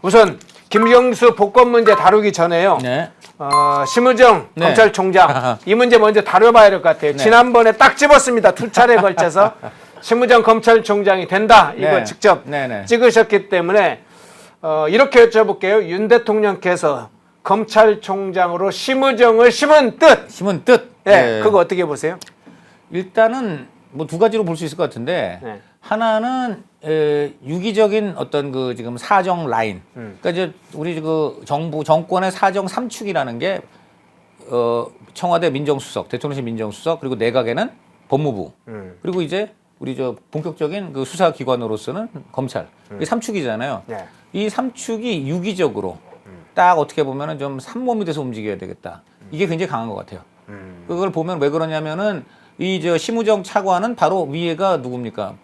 우선 김경수 복권 문제 다루기 전에요. 네. 심우정 네. 검찰총장 이 문제 먼저 다뤄봐야 될 것 같아요. 네. 지난번에 딱 집었습니다. 2차례 걸쳐서 심우정 검찰총장이 된다. 이거 네. 직접 네. 찍으셨기 때문에 이렇게 여쭤볼게요. 윤 대통령께서 검찰총장으로 심우정을 심은 뜻. 심은 뜻. 네. 그거 어떻게 보세요? 일단은 뭐 두 가지로 볼 수 있을 것 같은데 네. 하나는 유기적인 어떤 그 지금 사정 라인. 그러니까 이제 우리 그 정부 정권의 사정 삼축이라는 게 청와대 민정수석, 대통령실 민정수석 그리고 내각에는 법무부 그리고 이제 우리 저 본격적인 그 수사기관으로서는 검찰 이 삼축이잖아요. 네. 이 삼축이 유기적으로 딱 어떻게 보면은 좀 삼몸이 돼서 움직여야 되겠다. 이게 굉장히 강한 것 같아요. 그걸 보면 왜 그러냐면은 이 저 심우정 차관은 바로 위에가 누굽니까?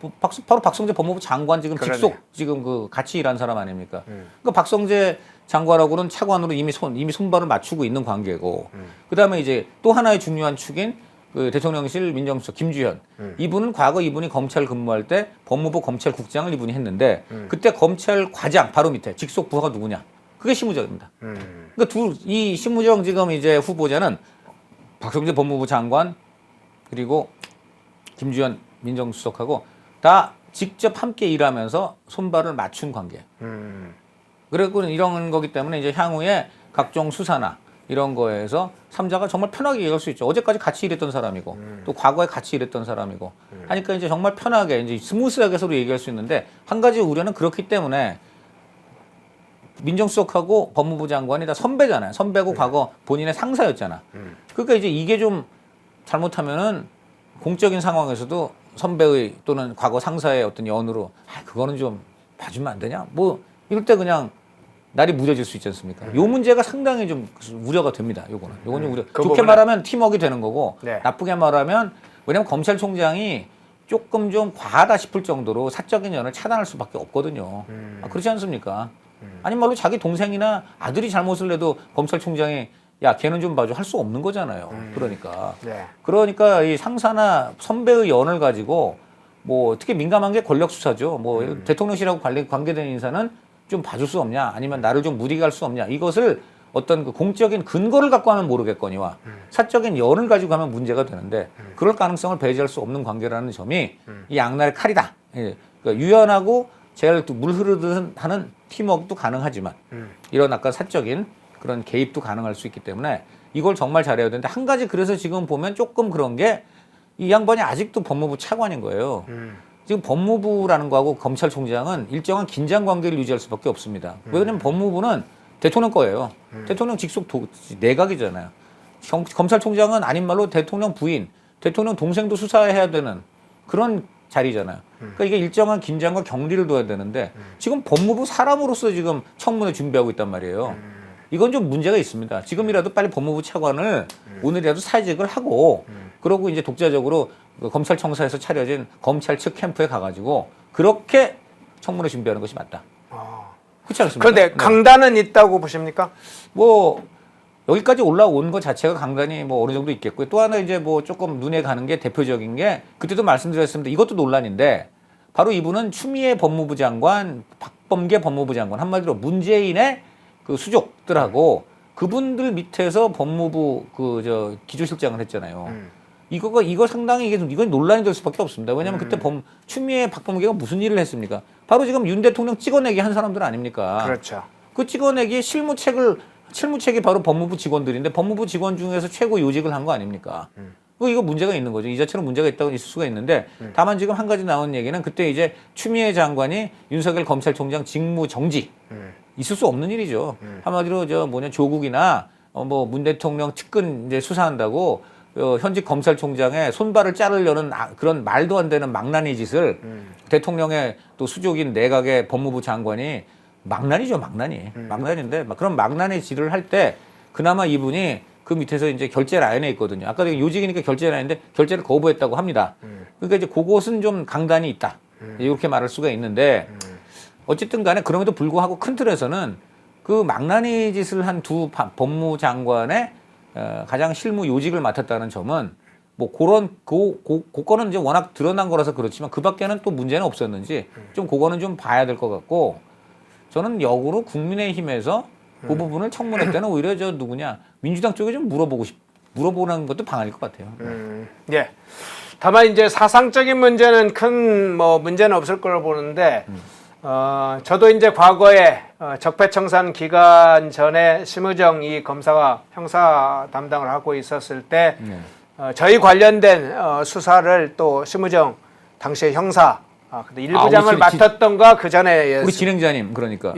바로 박성재 법무부 장관 지금 그러네. 직속 지금 그 같이 일한 사람 아닙니까? 그 박성재 장관하고는 차관으로 이미 손발을 맞추고 있는 관계고. 그다음에 이제 또 하나의 중요한 축인 그 대통령실 민정수석 김주현. 이분은 과거 이분이 검찰 근무할 때 법무부 검찰국장을 이분이 했는데 그때 검찰 과장 바로 밑에 직속 부하가 누구냐? 그게 심우정입니다. 그러니까 이 심우정 지금 이제 후보자는 박성재 법무부 장관 그리고 김주현 민정수석하고 다 직접 함께 일하면서 손발을 맞춘 관계. 그리고 이런 거기 때문에 이제 향후에 각종 수사나 이런 거에서 삼자가 정말 편하게 얘기할 수 있죠. 어제까지 같이 일했던 사람이고 또 과거에 같이 일했던 사람이고 하니까 이제 정말 편하게 이제 스무스하게 서로 얘기할 수 있는데 한 가지 우려는 그렇기 때문에 민정수석하고 법무부 장관이 다 선배잖아요. 선배고 과거 본인의 상사였잖아. 그러니까 이제 이게 좀 잘못하면은 공적인 상황에서도 선배의 또는 과거 상사의 어떤 연으로 그거는 좀 봐주면 안 되냐? 뭐 이럴 때 그냥 날이 무뎌질 수 있지 않습니까? 요 문제가 상당히 좀 우려가 됩니다. 요거는 좀 우려. 그 좋게 부분은- 말하면 팀워크가 되는 거고 네. 나쁘게 말하면 왜냐면 검찰총장이 조금 좀 과하다 싶을 정도로 사적인 연을 차단할 수밖에 없거든요. 그렇지 않습니까? 아니 말로 자기 동생이나 아들이 잘못을 해도 검찰총장이 야 걔는 좀 봐줘 할 수 없는 거잖아요. 네. 그러니까 이 상사나 선배의 연을 가지고 뭐 특히 민감한 게 권력 수사죠. 뭐 대통령실하고 관계된 인사는 좀 봐줄 수 없냐, 아니면 나를 좀 무디게 할 수 없냐. 이것을 어떤 그 공적인 근거를 갖고 하면 모르겠거니와 사적인 연을 가지고 하면 문제가 되는데 그럴 가능성을 배제할 수 없는 관계라는 점이 이 양날의 칼이다. 예. 그러니까 유연하고 제일 물 흐르듯 하는 팀워크도 가능하지만 이런 아까 사적인 그런 개입도 가능할 수 있기 때문에 이걸 정말 잘해야 되는데 한 가지 그래서 지금 보면 조금 그런 게 이 양반이 아직도 법무부 차관인 거예요. 지금 법무부라는 거하고 검찰총장은 일정한 긴장 관계를 유지할 수밖에 없습니다. 왜냐하면 법무부는 대통령 거예요. 대통령 직속 내각이잖아요. 검찰총장은 아닌 말로 대통령 부인, 대통령 동생도 수사해야 되는 그런 자리잖아요. 그러니까 이게 일정한 긴장과 격리를 둬야 되는데 지금 법무부 사람으로서 지금 청문회 준비하고 있단 말이에요. 이건 좀 문제가 있습니다. 지금이라도 빨리 법무부 차관을 오늘이라도 사직을 하고 그러고 이제 독자적으로 그 검찰청사에서 차려진 검찰 측 캠프에 가가지고 그렇게 청문회 준비하는 것이 맞다. 그렇지 않습니까? 그런데 네. 강단은 있다고 보십니까? 뭐 여기까지 올라온 것 자체가 강단이 뭐 어느 정도 있겠고요. 또 하나 이제 뭐 조금 눈에 가는 게 대표적인 게 그때도 말씀드렸습니다. 이것도 논란인데 바로 이분은 추미애 법무부 장관, 박범계 법무부 장관 한마디로 문재인의 그 수족들하고 그분들 밑에서 법무부 그 기조실장을 했잖아요. 이거 상당히 이건 논란이 될 수밖에 없습니다. 왜냐하면 그때 추미애 박범계가 무슨 일을 했습니까? 바로 지금 윤 대통령 찍어내기 한 사람들 아닙니까? 그렇죠. 그 찍어내기 실무책이 바로 법무부 직원들인데 법무부 직원 중에서 최고 요직을 한 거 아닙니까? 이거 문제가 있는 거죠. 이 자체로 문제가 있다고 있을 수가 있는데 다만 지금 한 가지 나온 얘기는 그때 이제 추미애 장관이 윤석열 검찰총장 직무 정지 있을 수 없는 일이죠. 한마디로 조국이나 뭐 문 대통령 측근 이제 수사한다고 현직 검찰총장의 손발을 자르려는 그런 말도 안 되는 망나니 짓을 대통령의 또 수족인 내각의 법무부 장관이 망나니죠, 망나니. 망나니인데 그런 망나니 짓을 할 때 그나마 이분이 그 밑에서 이제 결제 라인에 있거든요. 아까 요직이니까 결제 라인인데 결제를 거부했다고 합니다. 그러니까 이제 그것은 좀 강단이 있다. 이렇게 말할 수가 있는데 어쨌든 간에 그럼에도 불구하고 큰 틀에서는 그 망나니 짓을 한 두 법무장관의 가장 실무 요직을 맡았다는 점은 뭐 그거는 이제 워낙 드러난 거라서 그렇지만 그 밖에는 또 문제는 없었는지 좀 그거는 좀 봐야 될 것 같고 저는 역으로 국민의힘에서 그 부분을 청문회 때는 오히려 저 누구냐 민주당 쪽에 좀 물어보는 것도 방안일 것 같아요. 예. 다만 이제 사상적인 문제는 큰 뭐 문제는 없을 거로 보는데 저도 이제 과거에 적폐청산 기간 전에 심의정 이 검사가 형사 담당을 하고 있었을 때 저희 관련된 수사를 또 심의정 당시에 형사 근데 일부장을 맡았던가 그 전에 우리 진행자님 그러니까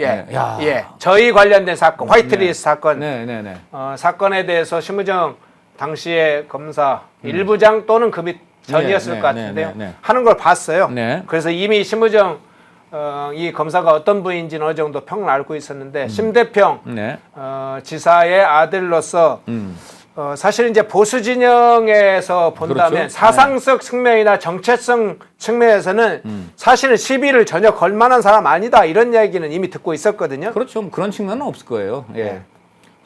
저희 관련된 사건 화이트리스트 사건 네네네 사건에 대해서 심의정 당시에 검사 일부장 또는 그 밑 전이었을 것 같은데요. 하는 걸 봤어요. 그래서 이미 심의정 이 검사가 어떤 분인지는 어느 정도 평을 알고 있었는데 심대평 지사의 아들로서 사실 이제 보수 진영에서 본다면 그렇죠. 사상적 측면이나 정체성 측면에서는 사실은 시비를 전혀 걸 만한 사람 아니다 이런 이야기는 이미 듣고 있었거든요. 그렇죠. 그런 측면은 없을 거예요. 예.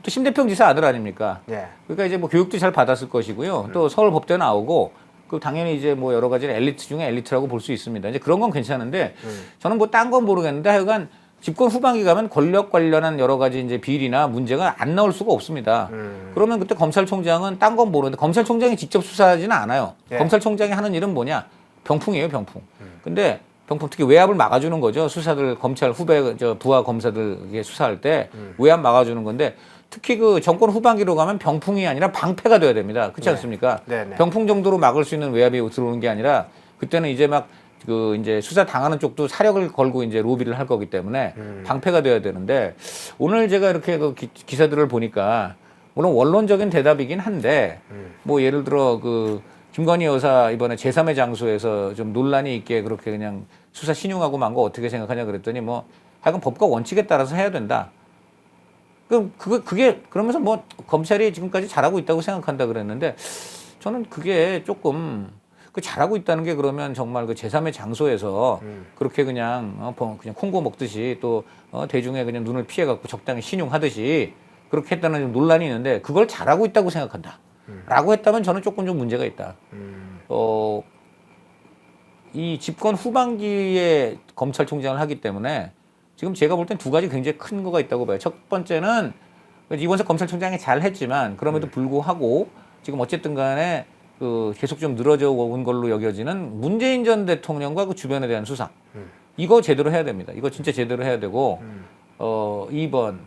또 심대평 지사 아들 아닙니까? 그러니까 이제 뭐 교육도 잘 받았을 것이고요. 또 서울 법대 나오고 그 당연히 이제 뭐 여러 가지 엘리트 중에 엘리트라고 볼 수 있습니다. 이제 그런 건 괜찮은데 저는 뭐 딴 건 모르겠는데 하여간 집권 후반기 가면 권력 관련한 여러 가지 이제 비리나 문제가 안 나올 수가 없습니다. 그러면 그때 검찰총장은 딴 건 모르는데 검찰총장이 직접 수사하지는 않아요. 검찰총장이 하는 일은 뭐냐? 병풍이에요, 병풍. 근데 병풍 특히 외압을 막아주는 거죠. 수사들 검찰 후배 부하 검사들 수사할 때 외압 막아주는 건데 특히 그 정권 후반기로 가면 병풍이 아니라 방패가 돼야 됩니다. 그렇지 않습니까? 병풍 정도로 막을 수 있는 외압이 들어오는 게 아니라 그때는 이제 막 그 이제 수사 당하는 쪽도 사력을 걸고 이제 로비를 할 거기 때문에 방패가 돼야 되는데 오늘 제가 이렇게 그 기사들을 보니까 물론 원론적인 대답이긴 한데 뭐 예를 들어 그 김건희 여사 이번에 제3의 장소에서 좀 논란이 있게 그렇게 그냥 수사 신용하고 만 거 어떻게 생각하냐 그랬더니 뭐 하여간 법과 원칙에 따라서 해야 된다. 그게 그러면서 뭐 검찰이 지금까지 잘하고 있다고 생각한다 그랬는데 저는 그게 조금 그 잘하고 있다는 게 그러면 정말 그 제3의 장소에서 그렇게 그냥 그냥 콩고 먹듯이 또 대중의 그냥 눈을 피해 갖고 적당히 신용하듯이 그렇게 했다는 논란이 있는데 그걸 잘하고 있다고 생각한다. 라고 했다면 저는 조금 좀 문제가 있다. 이 집권 후반기에 검찰총장을 하기 때문에 지금 제가 볼 땐 두 가지 굉장히 큰 거가 있다고 봐요. 첫 번째는 이번에 검찰총장이 잘 했지만 그럼에도 불구하고 지금 어쨌든 간에 그 계속 좀 늘어져 온 걸로 여겨지는 문재인 전 대통령과 그 주변에 대한 수사. 이거 제대로 해야 됩니다. 이거 진짜 제대로 해야 되고, 2번.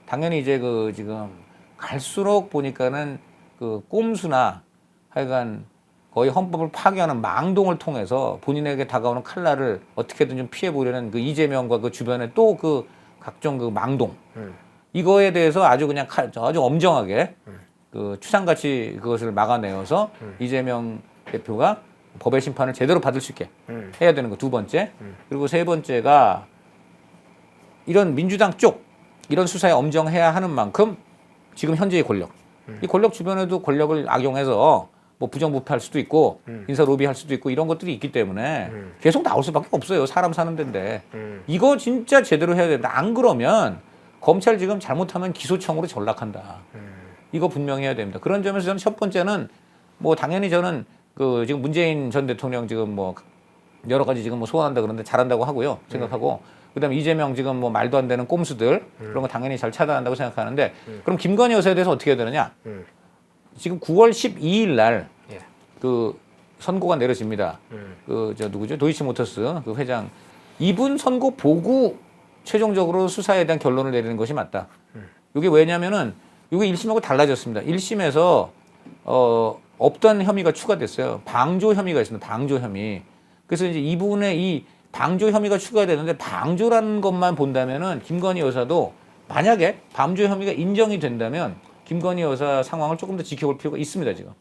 당연히 이제 그 지금 갈수록 보니까는 그 꼼수나 하여간 거의 헌법을 파괴하는 망동을 통해서 본인에게 다가오는 칼날을 어떻게든 좀 피해 보려는 그 이재명과 그 주변에 또 그 각종 그 망동. 이거에 대해서 아주 그냥 아주 엄정하게 그 추상같이 그것을 막아내어서 이재명 대표가 법의 심판을 제대로 받을 수 있게 해야 되는 거 두 번째. 그리고 세 번째가 이런 민주당 쪽 이런 수사에 엄정해야 하는 만큼 지금 현재의 권력. 이 권력 주변에도 권력을 악용해서 뭐 부정부패할 수도 있고 인사 로비할 수도 있고 이런 것들이 있기 때문에 계속 나올 수밖에 없어요. 사람 사는 데인데. 이거 진짜 제대로 해야 된다. 안 그러면 검찰 지금 잘못하면 기소청으로 전락한다. 이거 분명히 해야 됩니다. 그런 점에서 저는 첫 번째는 뭐 당연히 저는 그 지금 문재인 전 대통령 지금 뭐 여러 가지 지금 뭐 소환한다 그러는데 잘한다고 하고요. 생각하고 그다음에 이재명 지금 뭐 말도 안 되는 꼼수들 그런 거 당연히 잘 차단한다고 생각하는데 그럼 김건희 여사에 대해서 어떻게 해야 되느냐? 지금 9월 12일 날 그 선고가 내려집니다. 그 저 누구죠? 도이치모터스 그 회장 이분 선고 보고 최종적으로 수사에 대한 결론을 내리는 것이 맞다. 이게 왜냐면은 이게 1심하고 달라졌습니다. 1심에서 없던 혐의가 추가됐어요. 방조 혐의가 있습니다. 방조 혐의. 그래서 이제 이분의 이 방조 혐의가 추가되는데 방조라는 것만 본다면은 김건희 여사도 만약에 방조 혐의가 인정이 된다면 김건희 여사 상황을 조금 더 지켜볼 필요가 있습니다, 지금.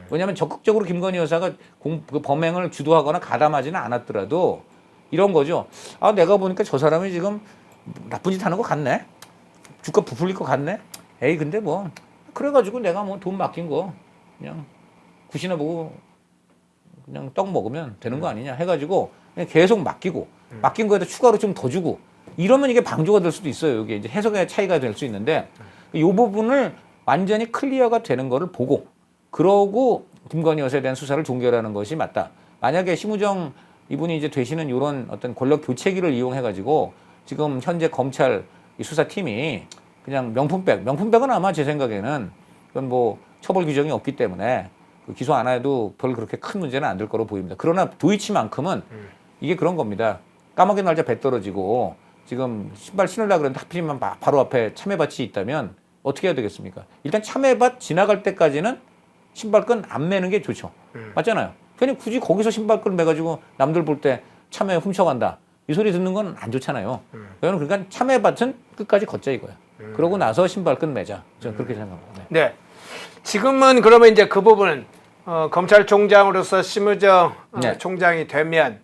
왜냐하면 적극적으로 김건희 여사가 그 범행을 주도하거나 가담하지는 않았더라도 이런 거죠. 아, 내가 보니까 저 사람이 지금 나쁜 짓 하는 것 같네. 주가 부풀릴 것 같네. 에이, 근데 뭐 그래가지고 내가 뭐 돈 맡긴 거 그냥 굿이나 보고 그냥 떡 먹으면 되는 거 아니냐 해가지고 그냥 계속 맡기고 맡긴 거에다 추가로 좀 더 주고 이러면 이게 방조가 될 수도 있어요. 이게 이제 해석의 차이가 될 수 있는데 이 부분을 완전히 클리어가 되는 거를 보고 그러고 김건희 여사에 대한 수사를 종결하는 것이 맞다. 만약에 심우정 이분이 이제 되시는 이런 어떤 권력 교체기를 이용해가지고 지금 현재 검찰 이 수사팀이 그냥 명품백은 아마 제 생각에는 그건 뭐 처벌 규정이 없기 때문에 그 기소 안 해도 별 그렇게 큰 문제는 안 될 거로 보입니다. 그러나 도이치만큼은 이게 그런 겁니다. 까마귀 날자 배 떨어지고 지금 신발 신으려고 그랬는데 하필이면 바로 앞에 참외밭이 있다면 어떻게 해야 되겠습니까? 일단 참외밭 지나갈 때까지는 신발끈 안 매는 게 좋죠. 맞잖아요. 괜히 굳이 거기서 신발끈 매가지고 남들 볼 때 참외 훔쳐간다. 이 소리 듣는 건 안 좋잖아요. 그러니까 참외밭은 끝까지 걷자 이거야. 그러고 나서 신발끈 매자. 저는 그렇게 생각합니다. 네. 지금은 그러면 이제 그 부분은 검찰총장으로서 심우정 네. 총장이 되면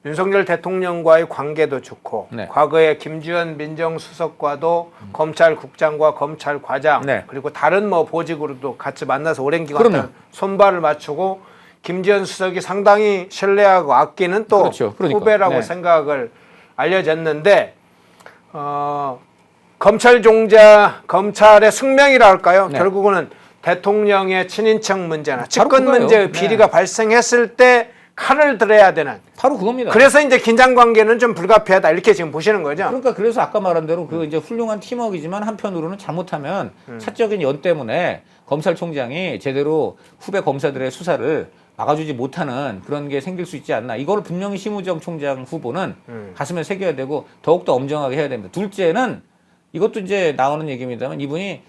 윤석열 대통령과의 관계도 좋고 네. 과거에 김주현 민정수석과도 검찰국장과 검찰과장 네. 그리고 다른 뭐 보직으로도 같이 만나서 오랜 기간 그럼요. 동안 손발을 맞추고 김주현 수석이 상당히 신뢰하고 아끼는 또 그렇죠. 그러니까. 후배라고 네. 생각을 알려졌는데 검찰의 숙명이라 할까요? 네. 결국은 대통령의 친인척 문제나 바로 측근 그거예요. 문제의 비리가 발생했을 때 칼을 들어야 되는. 바로 그겁니다. 그래서 이제 긴장 관계는 좀 불가피하다 이렇게 지금 보시는 거죠. 그러니까 그래서 아까 말한 대로 그 이제 훌륭한 팀워크이지만 한편으로는 잘못하면 사적인 연 때문에 검찰총장이 제대로 후배 검사들의 수사를 막아주지 못하는 그런 게 생길 수 있지 않나. 이거를 분명히 심우정 총장 후보는 가슴에 새겨야 되고 더욱더 엄정하게 해야 됩니다. 둘째는 이것도 이제 나오는 얘기입니다만 이분이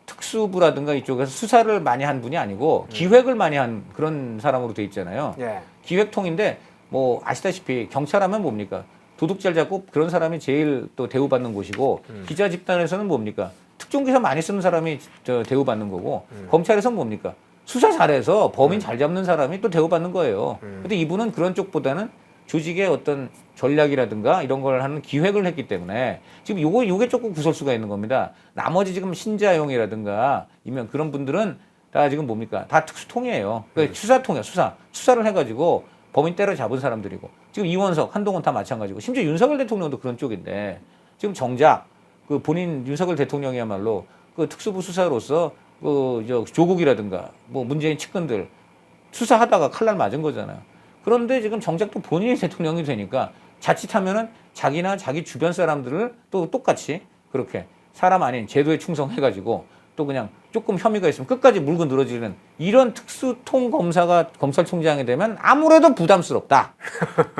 특수부라든가 이쪽에서 수사를 많이 한 분이 아니고 기획을 많이 한 그런 사람으로 돼 있잖아요. 예. 기획통인데 뭐 아시다시피 경찰하면 뭡니까? 도둑질 잡고 그런 사람이 제일 또 대우받는 곳이고 기자 집단에서는 뭡니까? 특종기사 많이 쓰는 사람이 대우받는 거고 검찰에서는 뭡니까? 수사 잘해서 범인 잘 잡는 사람이 또 대우받는 거예요. 근데 이분은 그런 쪽보다는 조직의 어떤 전략이라든가 이런 걸 하는 기획을 했기 때문에 지금 요게 조금 구설수가 있는 겁니다. 나머지 지금 신자용이라든가 이면 그런 분들은 다 지금 뭡니까? 다 특수통이에요. 그러니까 수사통이야, 수사를 해가지고 범인 때려잡은 사람들이고 지금 이원석, 한동훈 다 마찬가지고 심지어 윤석열 대통령도 그런 쪽인데 지금 정작 그 본인 윤석열 대통령이야말로 그 특수부 수사로서 그 조국이라든가 뭐 문재인 측근들 수사하다가 칼날 맞은 거잖아요. 그런데 지금 정작 또 본인이 대통령이 되니까 자칫하면은 자기나 자기 주변 사람들을 또 똑같이 그렇게 사람 아닌 제도에 충성해가지고 또 그냥 조금 혐의가 있으면 끝까지 물고 늘어지는 이런 특수통 검사가 검찰총장이 되면 아무래도 부담스럽다.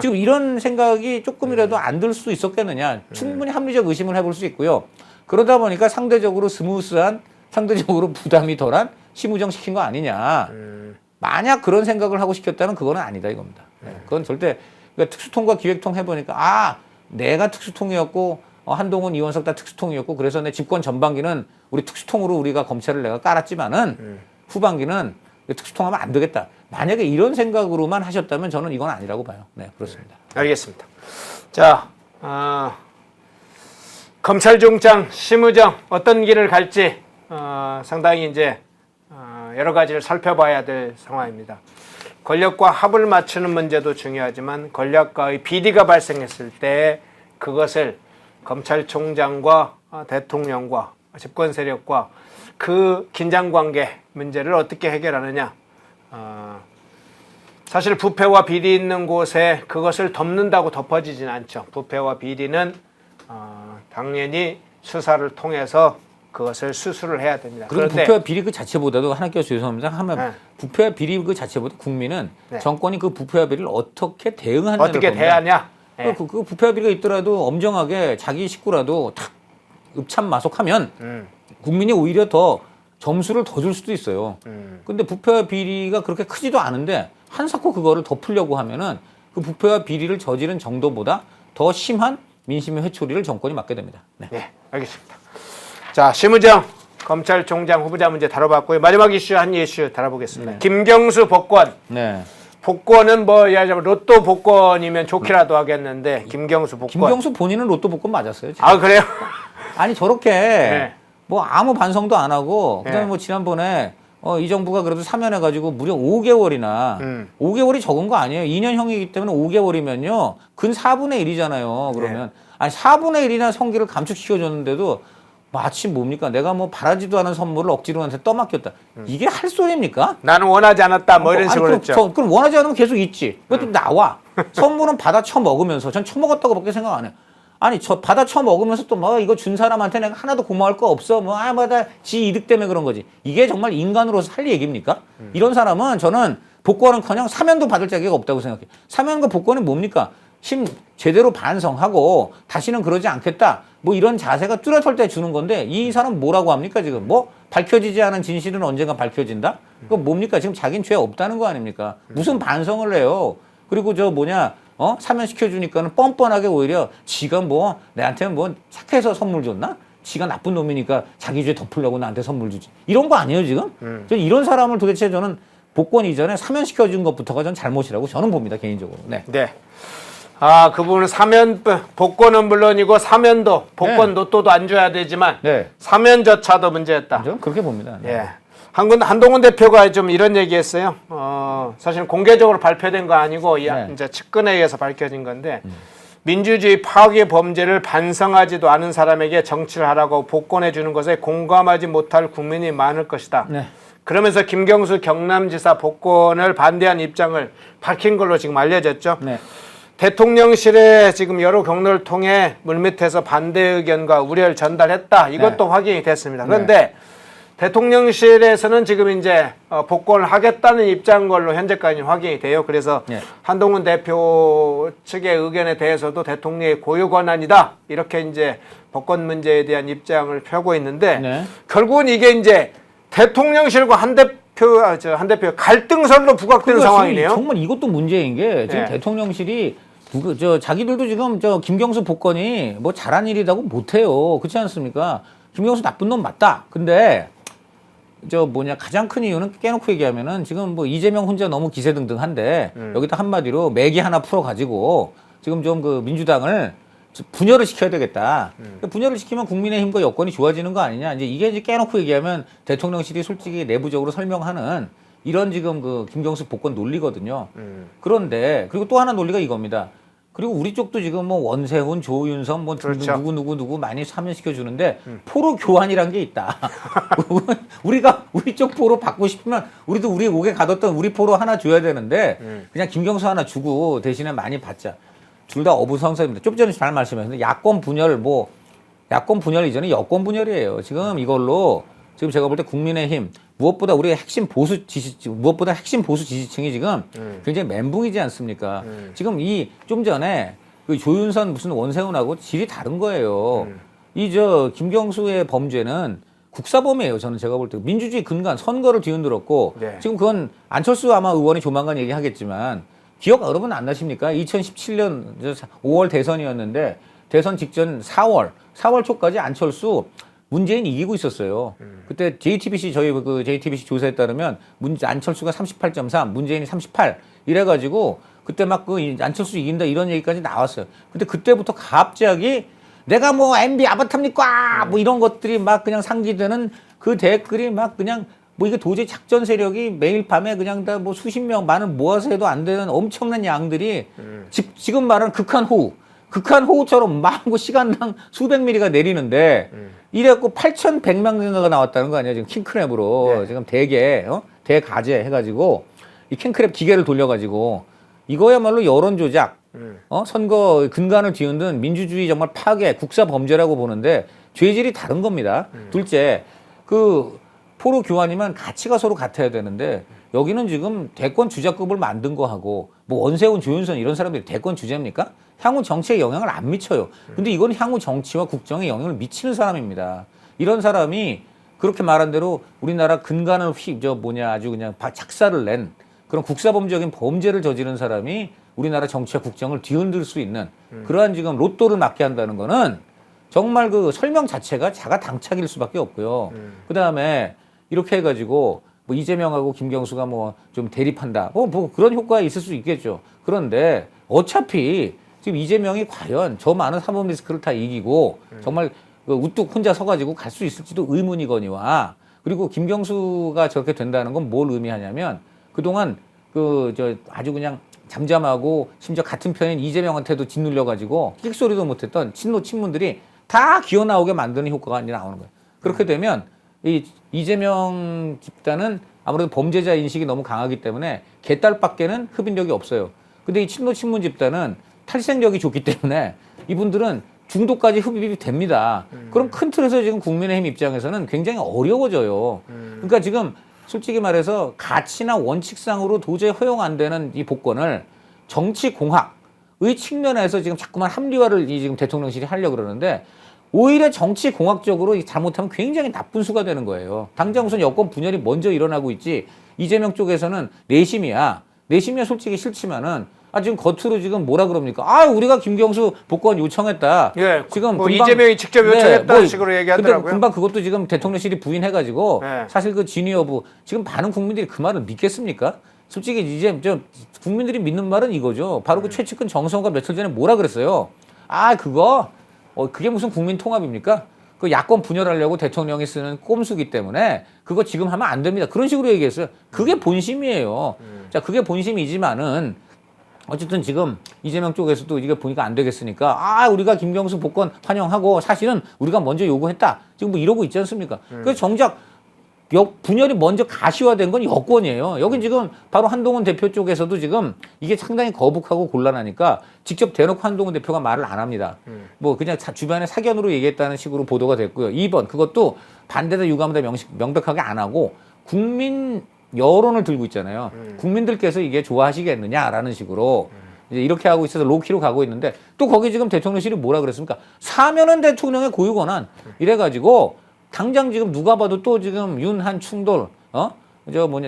지금 이런 생각이 조금이라도 안 들 수 있었겠느냐. 충분히 합리적 의심을 해볼 수 있고요. 그러다 보니까 상대적으로 스무스한 상대적으로 부담이 덜한 심우정 시킨 거 아니냐. 만약 그런 생각을 하고 시켰다면 그거는 아니다 이겁니다. 그건 절대 그러니까 특수통과 기획통 해보니까 내가 특수통이었고 한동훈, 이원석 다 특수통이었고 그래서 내 집권 전반기는 우리 특수통으로 우리가 검찰을 내가 깔았지만은 후반기는 특수통하면 안 되겠다. 만약에 이런 생각으로만 하셨다면 저는 이건 아니라고 봐요. 네, 그렇습니다. 알겠습니다. 자, 검찰총장 심우정 어떤 길을 갈지 상당히 이제 여러 가지를 살펴봐야 될 상황입니다. 권력과 합을 맞추는 문제도 중요하지만 권력과의 비리가 발생했을 때 그것을 검찰총장과 대통령과 집권 세력과 그 긴장관계 문제를 어떻게 해결하느냐. 사실 부패와 비리 있는 곳에 그것을 덮는다고 덮어지진 않죠. 부패와 비리는 당연히 수사를 통해서 그것을 수술을 해야 됩니다. 그리고 그런데 부패와 비리 그 자체보다도 하나 껴서 죄송합니다. 하면 부패와 비리 그 자체보다 국민은 정권이 그 부패와 비리를 어떻게 대응하느냐를 어떻게 겁니다. 대하냐. 그 부패와 비리가 있더라도 엄정하게 자기 식구라도 탁 읍참마속하면 국민이 오히려 더 점수를 더 줄 수도 있어요. 근데 부패와 비리가 그렇게 크지도 않은데 한사코 그거를 덮으려고 하면은 그 부패와 비리를 저지른 정도보다 더 심한 민심의 회초리를 정권이 맞게 됩니다. 네. 네, 알겠습니다. 자, 심우정 검찰총장 후보자 문제 다뤄봤고요. 마지막 이슈 한 이슈 다뤄보겠습니다. 네. 김경수 복권. 네. 복권은 뭐 예를 로또 복권이면 좋기라도 하겠는데 김경수 복권. 김경수 본인은 로또 복권 맞았어요. 지금. 아, 그래요? 아니 저렇게 뭐 아무 반성도 안 하고 그다음에 뭐 지난번에 이 정부가 그래도 사면해가지고 무려 5개월이나 5개월이 적은 거 아니에요. 2년형이기 때문에 5개월이면요 근 4분의 1이잖아요. 그러면 아니 4분의 1이나 성기를 감축시켜줬는데도 마치 뭡니까? 내가 뭐 바라지도 않은 선물을 억지로 한테 떠맡겼다. 이게 할 소리입니까? 나는 원하지 않았다. 뭐 이런 식으로 했죠. 그럼 원하지 않으면 계속 있지. 왜 또 나와? 선물은 받아 처먹으면서 전 처먹었다고밖에 생각 안 해요. 아니 저 받아 처먹으면서 또 뭐 이거 준 사람한테 내가 하나도 고마울 거 없어 뭐 아마다 지 이득 때문에 그런 거지. 이게 정말 인간으로서 할 얘기입니까? 이런 사람은 저는 복권은커녕 사면도 받을 자격이 없다고 생각해요. 사면과 복권은 뭡니까? 제대로 반성하고 다시는 그러지 않겠다. 뭐 이런 자세가 뚜렷할 때 주는 건데 이 사람 뭐라고 합니까 지금? 뭐 밝혀지지 않은 진실은 언젠가 밝혀진다? 그거 뭡니까? 지금 자긴 죄 없다는 거 아닙니까? 무슨 반성을 해요? 그리고 저 뭐냐? 사면시켜주니까는 뻔뻔하게 오히려 지가 뭐 내한테 뭐 착해서 선물 줬나? 지가 나쁜 놈이니까 자기 죄 덮으려고 나한테 선물 주지. 이런 거 아니에요 지금? 저 이런 사람을 도대체 저는 복권 이전에 사면시켜준 것부터가 전 잘못이라고 저는 봅니다 개인적으로. 네. 네. 아, 그 부분은 복권은 물론이고 사면도, 복권 네. 로또도 안 줘야 되지만 네. 사면조차도 문제였다. 저는 그렇게 봅니다. 네. 예. 한동훈 대표가 좀 이런 얘기했어요. 사실 공개적으로 발표된 거 아니고 네. 이제 측근에 의해서 밝혀진 건데 민주주의 파괴 범죄를 반성하지도 않은 사람에게 정치를 하라고 복권해 주는 것에 공감하지 못할 국민이 많을 것이다. 네. 그러면서 김경수 경남지사 복권을 반대한 입장을 밝힌 걸로 지금 알려졌죠. 네. 대통령실에 지금 여러 경로를 통해 물밑에서 반대 의견과 우려를 전달했다. 이것도 확인이 됐습니다. 그런데 대통령실에서는 지금 이제 복권을 하겠다는 입장 걸로 현재까지 확인이 돼요. 그래서 한동훈 대표 측의 의견에 대해서도 대통령의 고유 권한이다. 이렇게 이제 복권 문제에 대한 입장을 펴고 있는데 결국은 이게 이제 대통령실과 한 대표 갈등설로 부각되는 상황이네요. 정말 이것도 문제인 게 지금 대통령실이 자기들도 지금 김경수 복권이 뭐 잘한 일이라고 못해요. 그렇지 않습니까? 김경수 나쁜 놈 맞다. 근데 가장 큰 이유는 깨놓고 얘기하면은 지금 뭐 이재명 혼자 너무 기세등등한데 여기다 한마디로 매기 하나 풀어가지고 지금 좀 그 민주당을 분열을 시켜야 되겠다. 분열을 시키면 국민의힘과 여권이 좋아지는 거 아니냐. 이게 깨놓고 얘기하면 대통령실이 솔직히 내부적으로 설명하는 이런 지금 그 김경수 복권 논리거든요. 그런데 그리고 또 하나 논리가 이겁니다. 그리고 우리 쪽도 지금 뭐 원세훈, 조윤선 뭐 그렇죠. 누구 많이 사면시켜 주는데 포로 교환이란 게 있다. 우리가 우리 쪽 포로 받고 싶으면 우리도 우리 옥에 가뒀던 우리 포로 하나 줘야 되는데 그냥 김경수 하나 주고 대신에 많이 받자. 둘 다 어부성설입니다. 좀 전에 잘 말씀하셨는데 야권 분열 이전에 여권 분열이에요. 지금 이걸로 지금 제가 볼 때 국민의힘 무엇보다 우리의 핵심 보수 지지층이 지금 굉장히 멘붕이지 않습니까? 지금 좀 전에 그 조윤선 무슨 원세훈하고 질이 다른 거예요. 김경수의 범죄는 국사범이에요. 저는 볼 때 민주주의 근간 선거를 뒤흔들었고 지금 그건 안철수 아마 의원이 조만간 얘기하겠지만 기억 여러분 안 나십니까? 2017년 5월 대선이었는데 대선 직전 4월 초까지 안철수 문재인 이기고 있었어요. 그때 JTBC JTBC 조사에 따르면 안철수가 38.3, 문재인이 38 이래가지고 그때 막 안철수 이긴다 이런 얘기까지 나왔어요. 근데 그때부터 갑자기 내가 뭐 MB 아바타입니까? 뭐 이런 것들이 막 그냥 상기되는 그 댓글이 막 그냥 뭐 이게 도저히 작전 세력이 매일 밤에 그냥 다 뭐 수십 명 만을 모아서 해도 안 되는 엄청난 양들이 지금 말하는 극한호우처럼 막 시간당 수백 미리가 내리는데 이래갖고 8,100명 정도가 나왔다는 거 아니야 지금 킹크랩으로 지금 대가제 해가지고 이 킹크랩 기계를 돌려가지고 이거야말로 여론 조작 선거 근간을 뒤흔든 민주주의 정말 파괴 국사 범죄라고 보는데 죄질이 다른 겁니다. 둘째 포로 교환이면 가치가 서로 같아야 되는데 여기는 지금 대권 주자급을 만든 거하고 뭐 원세훈, 조윤선 이런 사람들이 대권 주자입니까? 향후 정치에 영향을 안 미쳐요. 근데 이건 향후 정치와 국정에 영향을 미치는 사람입니다. 이런 사람이 그렇게 말한 대로 우리나라 근간을 아주 그냥 작사를 낸 그런 국사범적인 범죄를 저지른 사람이 우리나라 정치와 국정을 뒤흔들 수 있는 그러한 지금 로또를 맞게 한다는 거는 정말 그 설명 자체가 자가당착일 수밖에 없고요. 그다음에 이렇게 해가지고 뭐 이재명하고 김경수가 뭐 좀 대립한다. 뭐 그런 효과가 있을 수 있겠죠. 그런데 어차피 지금 이재명이 과연 저 많은 사법 리스크를 다 이기고 정말 우뚝 혼자 서가지고 갈 수 있을지도 의문이거니와 그리고 김경수가 저렇게 된다는 건 뭘 의미하냐면 그동안 아주 그냥 잠잠하고 심지어 같은 편인 이재명한테도 짓눌려가지고 끽소리도 못했던 친노친문들이 다 기어 나오게 만드는 효과가 이제 나오는 거예요. 그렇게 되면 이 이재명 집단은 아무래도 범죄자 인식이 너무 강하기 때문에 개딸밖에는 흡인력이 없어요. 근데 이 친노친문 집단은 탈색력이 좋기 때문에 이분들은 중도까지 흡입이 됩니다. 그럼 큰 틀에서 지금 국민의힘 입장에서는 굉장히 어려워져요. 그러니까 지금 솔직히 말해서 가치나 원칙상으로 도저히 허용 안 되는 이 복권을 정치공학의 측면에서 지금 자꾸만 합리화를 이 지금 대통령실이 하려고 그러는데 오히려 정치공학적으로 잘못하면 굉장히 나쁜 수가 되는 거예요. 당장 우선 여권 분열이 먼저 일어나고 있지 이재명 쪽에서는 내심이야. 내심이야 솔직히 싫지만은 지금 겉으로 지금 뭐라 그럽니까? 우리가 김경수 복권 요청했다. 예, 지금 뭐 금방, 이재명이 직접 요청했다는 뭐, 식으로 근데 얘기하더라고요. 금방 그것도 지금 대통령실이 부인해가지고 네. 사실 그 진위 여부 지금 많은 국민들이 그 말을 믿겠습니까? 솔직히 이제 국민들이 믿는 말은 이거죠. 바로 그 최측근 정성호가 며칠 전에 뭐라 그랬어요? 그거 그게 무슨 국민 통합입니까? 그 야권 분열하려고 대통령이 쓰는 꼼수기 때문에 그거 지금 하면 안 됩니다. 그런 식으로 얘기했어요. 그게 본심이에요. 자, 그게 본심이지만은 어쨌든 지금 이재명 쪽에서도 이게 보니까 안 되겠으니까 우리가 김경수 복권 환영하고 사실은 우리가 먼저 요구했다. 지금 뭐 이러고 있지 않습니까? 그래서 정작 분열이 먼저 가시화된 건 여권이에요. 여긴 지금 바로 한동훈 대표 쪽에서도 지금 이게 상당히 거북하고 곤란하니까 직접 대놓고 한동훈 대표가 말을 안 합니다. 뭐 그냥 주변에 사견으로 얘기했다는 식으로 보도가 됐고요. 2번 그것도 반대다 유감다 명백하게 안 하고 국민 여론을 들고 있잖아요. 국민들께서 이게 좋아하시겠느냐라는 식으로 이제 이렇게 하고 있어서 로키로 가고 있는데 또 거기 지금 대통령실이 뭐라 그랬습니까? 사면은 대통령의 고유 권한 이래가지고 당장 지금 누가 봐도 또 지금 윤한 충돌,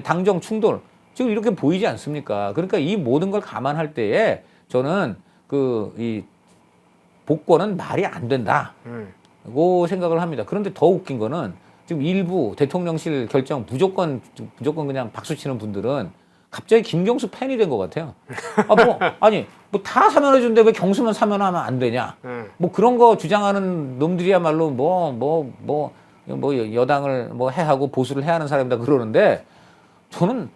당정 충돌 지금 이렇게 보이지 않습니까? 그러니까 이 모든 걸 감안할 때에 저는 이 복권은 말이 안 된다고 생각을 합니다. 그런데 더 웃긴 거는 지금 일부 대통령실 결정 무조건 그냥 박수 치는 분들은 갑자기 김경수 팬이 된 것 같아요. 뭐 다 사면해 준데 왜 경수만 사면하면 안 되냐? 뭐 그런 거 주장하는 놈들이야말로 여당을 해하고 보수를 해하는 사람이다 그러는데 저는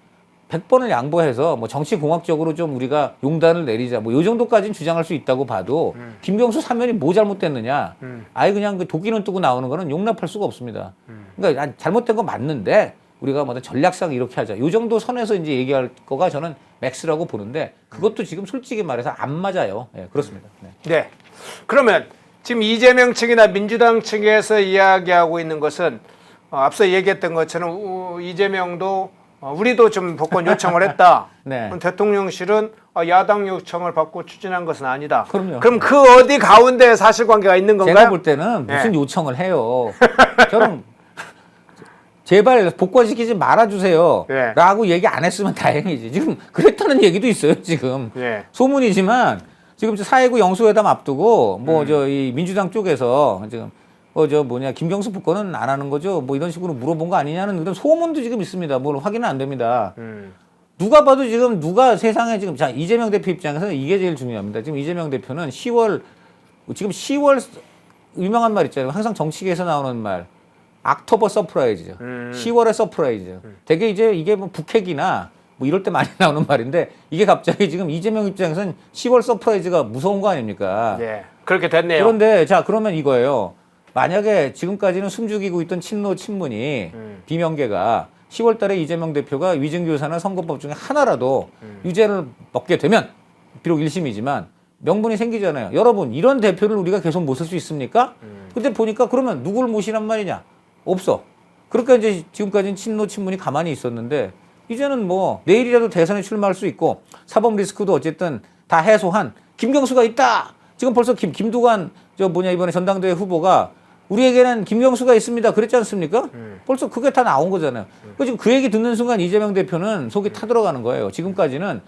100번을 양보해서 뭐 정치공학적으로 좀 우리가 용단을 내리자 뭐 요 정도까지는 주장할 수 있다고 봐도 김경수 사면이 뭐 잘못됐느냐 그냥 그 도끼는 뜨고 나오는 거는 용납할 수가 없습니다. 그러니까 잘못된 건 맞는데 우리가 전략상 이렇게 하자 요 정도 선에서 이제 얘기할 거가 저는 맥스라고 보는데 그것도 지금 솔직히 말해서 안 맞아요. 그렇습니다. 네. 그러면 지금 이재명 측이나 민주당 측에서 이야기하고 있는 것은 앞서 얘기했던 것처럼 이재명도 우리도 좀 복권 요청을 했다. 네. 대통령실은 야당 요청을 받고 추진한 것은 아니다. 그럼요. 그럼 그 어디 가운데 사실관계가 있는 건가요? 제가 볼 때는 무슨 요청을 해요. 저는 제발 복권시키지 말아주세요. 라고 얘기 안 했으면 다행이지. 지금 그랬다는 얘기도 있어요. 지금. 소문이지만 지금 4.19 영수회담 앞두고 이 민주당 쪽에서 지금 김경수 복권은 안 하는 거죠? 뭐 이런 식으로 물어본 거 아니냐는 그런 소문도 지금 있습니다. 뭘 확인은 안 됩니다. 누가 봐도 지금 세상에 지금 이재명 대표 입장에서는 이게 제일 중요합니다. 지금 이재명 대표는 10월 유명한 말 있잖아요. 항상 정치계에서 나오는 말. 악토버 서프라이즈죠. 10월의 서프라이즈. 되게 이제 이게 뭐 북핵이나 뭐 이럴 때 많이 나오는 말인데 이게 갑자기 지금 이재명 입장에서는 10월 서프라이즈가 무서운 거 아닙니까? 그렇게 됐네요. 그런데 그러면 이거예요. 만약에 지금까지는 숨죽이고 있던 친노 친문이 비명계가 10월 달에 이재명 대표가 위증교사나 선거법 중에 하나라도 유죄를 먹게 되면 비록 1심이지만 명분이 생기잖아요. 여러분 이런 대표를 우리가 계속 모실 수 있습니까? 근데 보니까 그러면 누구를 모시란 말이냐? 없어. 그러니까 이제 지금까지는 친노 친문이 가만히 있었는데 이제는 내일이라도 대선에 출마할 수 있고 사법 리스크도 어쨌든 다 해소한 김경수가 있다. 지금 벌써 김두관 이번에 전당대회 후보가 우리에게는 김경수가 있습니다. 그랬지 않습니까? 벌써 그게 다 나온 거잖아요. 지금 그 얘기 듣는 순간 이재명 대표는 속이 타들어가는 거예요. 지금까지는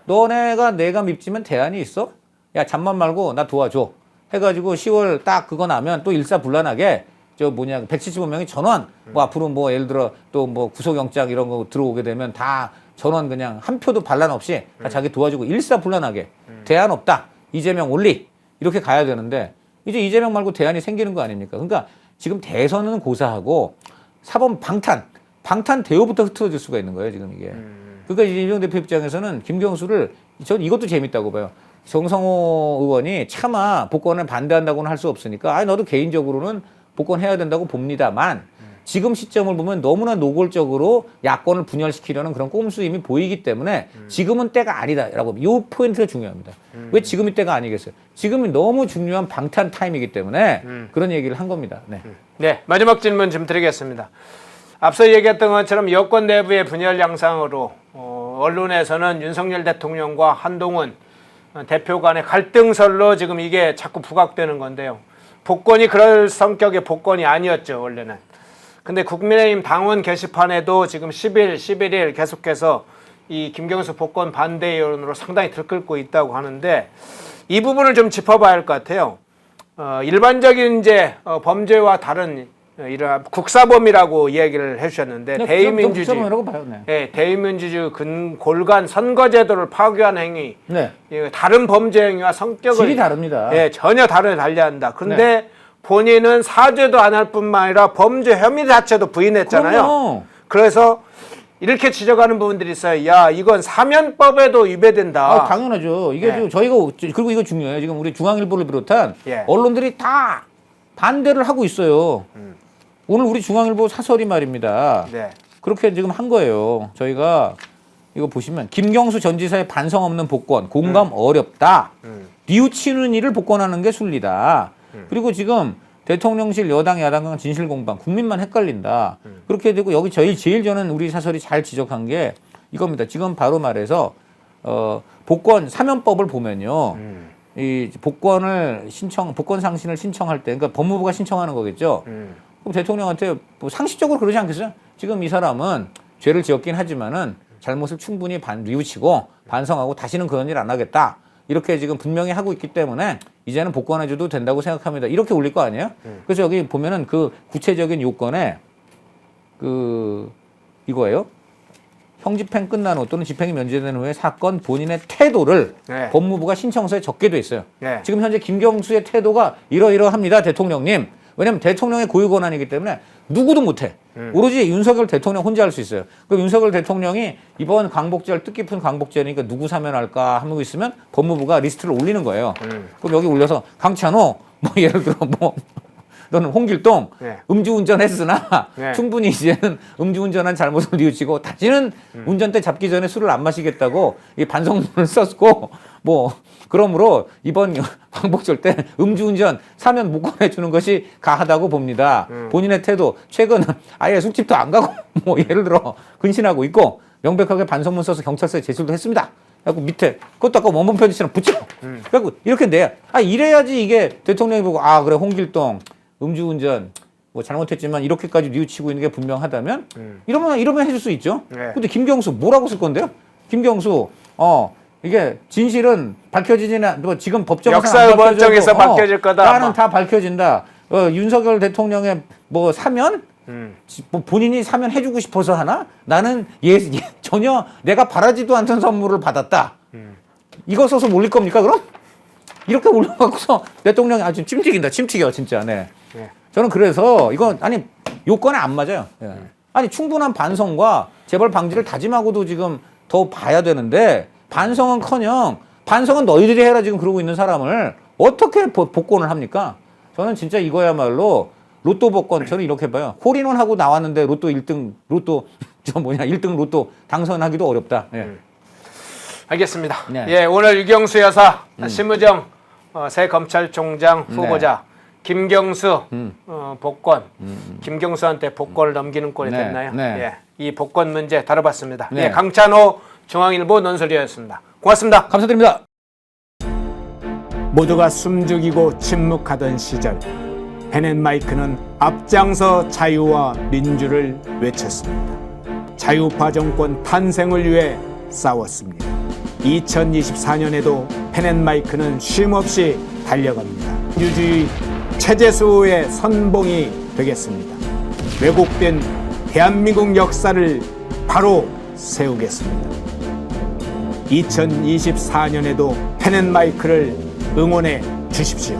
너네가 내가 밉지만 대안이 있어? 야 잠만 말고 나 도와줘. 해가지고 10월 딱 그거 나면 또 일사불란하게 175명이 전원 앞으로 예를 들어 또 구속영장 이런 거 들어오게 되면 다 전원 그냥 한 표도 반란 없이 다 자기 도와주고 일사불란하게 대안 없다. 이재명 올리. 이렇게 가야 되는데 이제 이재명 말고 대안이 생기는 거 아닙니까? 그러니까 지금 대선은 고사하고 사법 방탄 대우부터 흩어질 수가 있는 거예요, 지금 이게. 그러니까 이재명 대표 입장에서는 김경수를 전 이것도 재밌다고 봐요. 정성호 의원이 차마 복권을 반대한다고는 할 수 없으니까 너도 개인적으로는 복권 해야 된다고 봅니다만 지금 시점을 보면 너무나 노골적으로 야권을 분열시키려는 그런 꼼수임이 보이기 때문에 지금은 때가 아니다라고 이 포인트가 중요합니다. 왜 지금이 때가 아니겠어요? 지금이 너무 중요한 방탄 타임이기 때문에 그런 얘기를 한 겁니다. 네. 네, 마지막 질문 좀 드리겠습니다. 앞서 얘기했던 것처럼 여권 내부의 분열 양상으로 언론에서는 윤석열 대통령과 한동훈 대표 간의 갈등설로 지금 이게 자꾸 부각되는 건데요. 복권이 그럴 성격의 복권이 아니었죠, 원래는. 근데 국민의힘 당원 게시판에도 지금 10일, 11일 계속해서 이 김경수 복권 반대 여론으로 상당히 들끓고 있다고 하는데 이 부분을 좀 짚어봐야 할 것 같아요. 일반적인 이제 범죄와 다른 이런 국사범이라고 이야기를 해주셨는데 네, 대의민주주의, 국사범이라고 봐요. 네. 네, 대의민주주의 골간 선거제도를 파괴한 행위, 네. 다른 범죄 행위와 성격을 질이 다릅니다. 예, 전혀 달리한다. 근데 본인은 사죄도 안 할 뿐만 아니라 범죄 혐의 자체도 부인했잖아요. 그럼요. 그래서 이렇게 지적하는 부분들이 있어요. 야, 이건 사면법에도 위배된다. 당연하죠. 이게 네. 저희가 그리고 이거 중요해요. 지금 우리 중앙일보를 비롯한 예. 언론들이 다 반대를 하고 있어요. 오늘 우리 중앙일보 사설이 말입니다. 네. 그렇게 지금 한 거예요. 저희가 이거 보시면 김경수 전 지사의 반성 없는 복권, 공감 어렵다. 뉘우치는 일을 복권하는 게 순리다. 그리고 지금 대통령실 여당 야당 간 진실 공방, 국민만 헷갈린다. 그렇게 되고 여기 제일 저는 우리 사설이 잘 지적한 게 이겁니다. 지금 바로 말해서 복권 사면법을 보면요. 이 복권 상신을 신청할 때, 그러니까 법무부가 신청하는 거겠죠. 그럼 대통령한테 뭐 상식적으로 그러지 않겠어요? 지금 이 사람은 죄를 지었긴 하지만은 잘못을 충분히 뉘우치고 반성하고 다시는 그런 일 안 하겠다. 이렇게 지금 분명히 하고 있기 때문에 이제는 복권해줘도 된다고 생각합니다. 이렇게 올릴 거 아니에요? 그래서 여기 보면은 그 구체적인 요건에 이거예요. 형집행 끝난 후 또는 집행이 면제된 후에 사건 본인의 태도를 네. 법무부가 신청서에 적게 돼 있어요. 네. 지금 현재 김경수의 태도가 이러이러합니다, 대통령님. 왜냐하면 대통령의 고유 권한이기 때문에 누구도 못해. 오로지 윤석열 대통령 혼자 할 수 있어요. 그럼 윤석열 대통령이 이번 광복절 뜻깊은 광복절이니까 누구 사면할까 하고 있으면 법무부가 리스트를 올리는 거예요. 그럼 여기 올려서 강찬호 뭐 예를 들어 뭐 너는 홍길동 네. 음주운전했으나 네. 충분히 이제는 음주운전한 잘못을 뉘우치고 다시는 운전대 잡기 전에 술을 안 마시겠다고 이 반성문을 썼고 뭐 그러므로 이번 광복절 때 음주운전 사면 못 권해주는 것이 가하다고 봅니다. 본인의 태도 최근 아예 술집도 안 가고 뭐 예를 들어 근신하고 있고 명백하게 반성문 써서 경찰서에 제출도 했습니다. 그리고 밑에 그것도 아까 원본 편지처럼 붙이고 그리고 이렇게 내야 이래야지 이게 대통령이 보고 그래 홍길동 음주운전 뭐 잘못했지만 이렇게까지 뉘우치고 있는 게 분명하다면 이러면 해줄 수 있죠. 네. 근데 김경수 뭐라고 쓸 건데요? 김경수 이게 진실은 밝혀지지는 뭐 지금 법정에서 역사의 법정에서 밝혀질 거다. 나는 다 밝혀진다. 윤석열 대통령의 뭐 사면 뭐 본인이 사면 해주고 싶어서 하나? 나는 전혀 내가 바라지도 않던 선물을 받았다. 이거 써서 올릴 겁니까 그럼? 이렇게 올려갖고서 대통령이 지금 침튀겨 진짜. 네. 네. 저는 그래서 이건 요건에 안 맞아요. 예. 아니 충분한 반성과 재벌 방지를 다짐하고도 지금 더 봐야 되는데 반성은커녕 반성은 너희들이 해라 지금 그러고 있는 사람을 어떻게 복권을 합니까? 저는 진짜 이거야말로 로또 복권 저는 이렇게 봐요. 홀인원 하고 나왔는데 로또 1등 로또 당선하기도 어렵다. 예. 알겠습니다. 네. 예, 오늘 유경수 여사, 심의정 새 검찰총장 후보자 김경수 복권, 김경수한테 복권을 넘기는 꼴이 네, 됐나요? 네. 예, 이 복권 문제 다뤄봤습니다. 네. 예, 강찬호 중앙일보 논설위원이었습니다. 고맙습니다. 감사드립니다. 모두가 숨죽이고 침묵하던 시절 펜앤마이크는 앞장서 자유와 민주를 외쳤습니다. 자유파 정권 탄생을 위해 싸웠습니다. 2024년에도 펜앤마이크는 쉼없이 달려갑니다. 민주주의 체제수호의 선봉이 되겠습니다. 왜곡된 대한민국 역사를 바로 세우겠습니다. 2024년에도 펜앤마이크를 응원해 주십시오.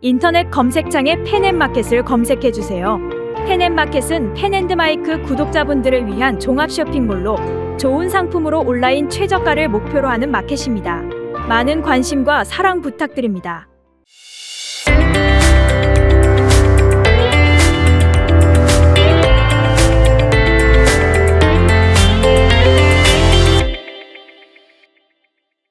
인터넷 검색창에 펜앤마켓을 검색해 주세요. 펜앤마켓은 펜앤드마이크 구독자분들을 위한 종합 쇼핑몰로 좋은 상품으로 온라인 최저가를 목표로 하는 마켓입니다. 많은 관심과 사랑 부탁드립니다.